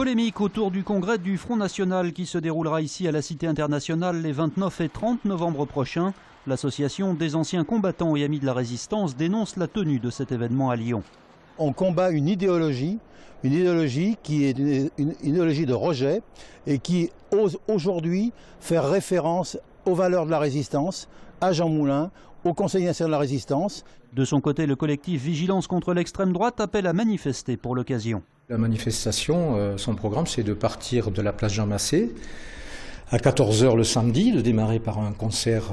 Polémique autour du congrès du Front National qui se déroulera ici à la Cité Internationale les 29 et 30 novembre prochains. L'association des anciens combattants et amis de la résistance dénonce la tenue de cet événement à Lyon. On combat une idéologie qui est une idéologie de rejet et qui ose aujourd'hui faire référence aux valeurs de la résistance, à Jean Moulin, au Conseil national de la résistance. De son côté, le collectif Vigilance contre l'extrême droite appelle à manifester pour l'occasion. La manifestation, son programme, c'est de partir de la place Jean Massé à 14 h le samedi, de démarrer par un concert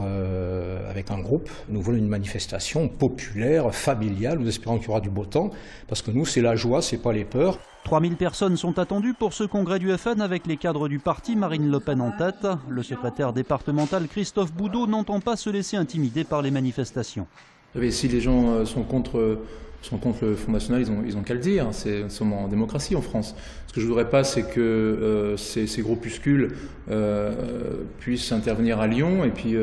avec un groupe. Nous voulons une manifestation populaire, familiale. Nous espérons qu'il y aura du beau temps, parce que nous, c'est la joie, c'est pas les peurs. 3000 personnes sont attendues pour ce congrès du FN avec les cadres du parti, Marine Le Pen en tête. Le secrétaire départemental Christophe Boudot n'entend pas se laisser intimider par les manifestations. Vous savez, si les gens sont contre le Front National, ils ont qu'à le dire. Nous sommes en démocratie en France. Ce que je ne voudrais pas, c'est que ces groupuscules puissent intervenir à Lyon et puis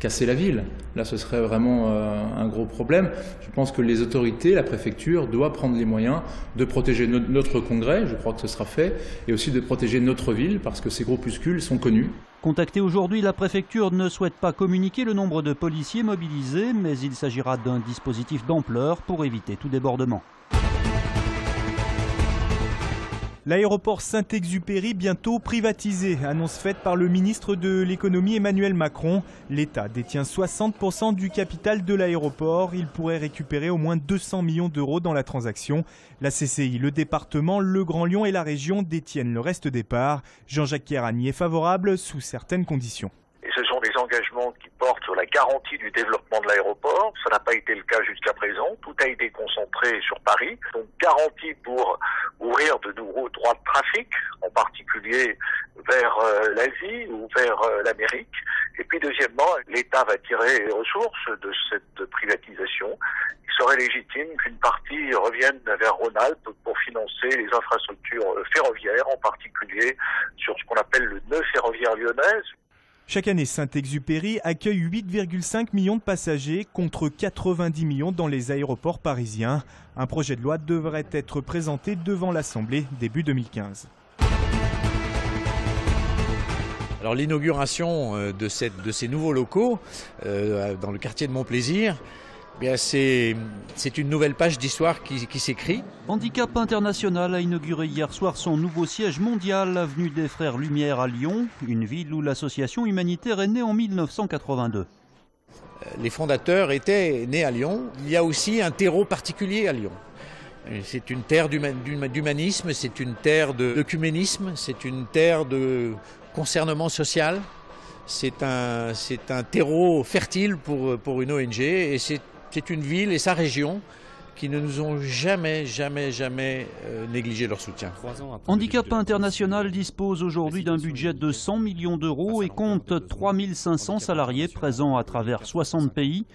casser la ville. Là, ce serait vraiment un gros problème. Je pense que les autorités, la préfecture, doivent prendre les moyens de protéger notre congrès, je crois que ce sera fait, et aussi de protéger notre ville, parce que ces groupuscules sont connus. Contactée aujourd'hui, la préfecture ne souhaite pas communiquer le nombre de policiers mobilisés, mais il s'agira d'un dispositif d'ampleur pour éviter tout débordement. L'aéroport Saint-Exupéry bientôt privatisé, annonce faite par le ministre de l'économie Emmanuel Macron. L'État détient 60% du capital de l'aéroport. Il pourrait récupérer au moins 200 millions d'euros dans la transaction. La CCI, le département, le Grand Lyon et la région détiennent le reste des parts. Jean-Jacques Kérani est favorable sous certaines conditions. Ce sont des engagements qui portent sur la garantie du développement de l'aéroport. Ça n'a pas été le cas jusqu'à présent. Tout a été concentré sur Paris. Donc garantie pour ouvrir de nouveaux droits de trafic, en particulier vers l'Asie ou vers l'Amérique. Et puis deuxièmement, l'État va tirer les ressources de cette privatisation. Il serait légitime qu'une partie revienne vers Rhône-Alpes pour financer les infrastructures ferroviaires, en particulier sur ce qu'on appelle le nœud ferroviaire lyonnais. Chaque année, Saint-Exupéry accueille 8,5 millions de passagers contre 90 millions dans les aéroports parisiens. Un projet de loi devrait être présenté devant l'Assemblée début 2015. Alors l'inauguration de ces nouveaux locaux dans le quartier de Montplaisir, c'est une nouvelle page d'histoire qui s'écrit. Handicap International a inauguré hier soir son nouveau siège mondial, avenue des Frères Lumière à Lyon, une ville où l'association humanitaire est née en 1982. Les fondateurs étaient nés à Lyon. Il y a aussi un terreau particulier à Lyon. C'est une terre d'humanisme, c'est une terre d'œcuménisme, c'est une terre de concernement social. C'est un terreau fertile pour une ONG et c'est une ville et sa région qui ne nous ont jamais négligé leur soutien. Handicap International dispose aujourd'hui d'un budget de 100 millions d'euros et compte 3500 salariés présents à travers 60 pays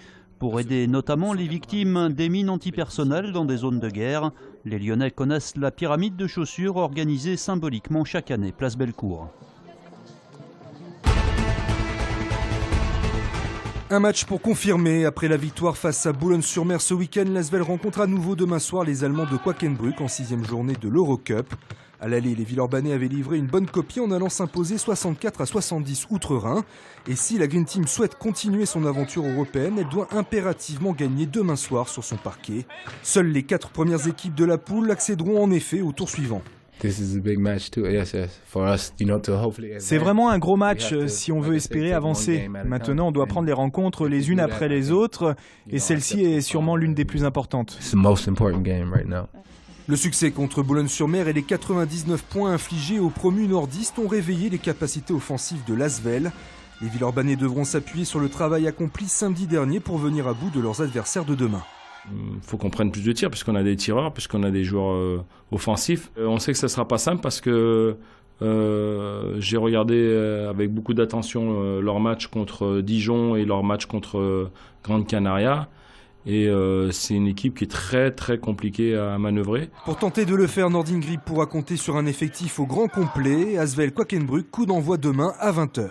pour aider notamment les victimes des mines antipersonnelles dans des zones de guerre. Les Lyonnais connaissent la pyramide de chaussures organisée symboliquement chaque année, place Bellecour. Un match pour confirmer. Après la victoire face à Boulogne-sur-Mer ce week-end, l'Asvel rencontre à nouveau demain soir les Allemands de Quakenbrück en 6e journée de l'Eurocup. À l'aller, les Villeurbanais avaient livré une bonne copie en allant s'imposer 64-70 outre-Rhin. Et si la Green Team souhaite continuer son aventure européenne, elle doit impérativement gagner demain soir sur son parquet. Seules les 4 premières équipes de la poule accéderont en effet au tour suivant. C'est vraiment un gros match si on veut espérer avancer. Maintenant, on doit prendre les rencontres les unes après les autres et celle-ci est sûrement l'une des plus importantes. Le succès contre Boulogne-sur-Mer et les 99 points infligés aux promus nordistes ont réveillé les capacités offensives de l'Asvel. Les Villeurbanais devront s'appuyer sur le travail accompli samedi dernier pour venir à bout de leurs adversaires de demain. Il faut qu'on prenne plus de tirs puisqu'on a des tireurs, puisqu'on a des joueurs offensifs. On sait que ça ne sera pas simple parce que j'ai regardé avec beaucoup d'attention leur match contre Dijon et leur match contre Grande Canaria. Et c'est une équipe qui est très très compliquée à manœuvrer. Pour tenter de le faire, Nordin Grip pourra compter sur un effectif au grand complet. Asvel Quakenbrück, coup d'envoi demain à 20 h.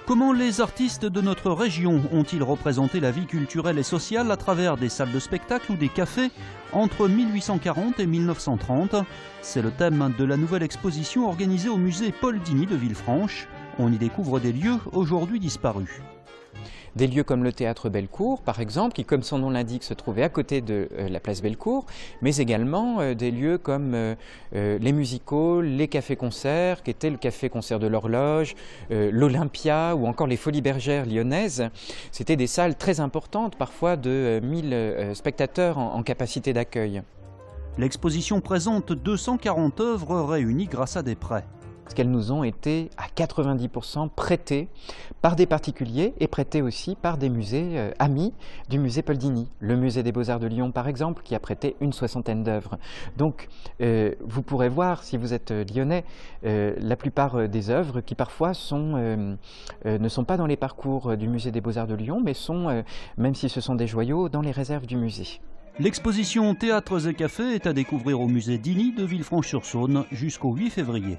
Comment les artistes de notre région ont-ils représenté la vie culturelle et sociale à travers des salles de spectacle ou des cafés entre 1840 et 1930 ? C'est le thème de la nouvelle exposition organisée au musée Paul Digny de Villefranche. On y découvre des lieux aujourd'hui disparus. Des lieux comme le théâtre Bellecour, par exemple, qui, comme son nom l'indique, se trouvait à côté de la place Bellecour, mais également des lieux comme les musicaux, les cafés-concerts, qui étaient le café-concert de l'Horloge, l'Olympia ou encore les Folies Bergères lyonnaises. C'était des salles très importantes, parfois de 1000 spectateurs en capacité d'accueil. L'exposition présente 240 œuvres réunies grâce à des prêts. Parce qu'elles nous ont été à 90% prêtées par des particuliers et prêtées aussi par des musées amis du musée Paul Digny. Le musée des Beaux-Arts de Lyon, par exemple, qui a prêté une 60aine d'œuvres. Donc, vous pourrez voir, si vous êtes lyonnais, la plupart des œuvres qui parfois ne sont pas dans les parcours du musée des Beaux-Arts de Lyon, mais sont, même si ce sont des joyaux, dans les réserves du musée. L'exposition Théâtres et Cafés est à découvrir au musée Digny de Villefranche-sur-Saône jusqu'au 8 février.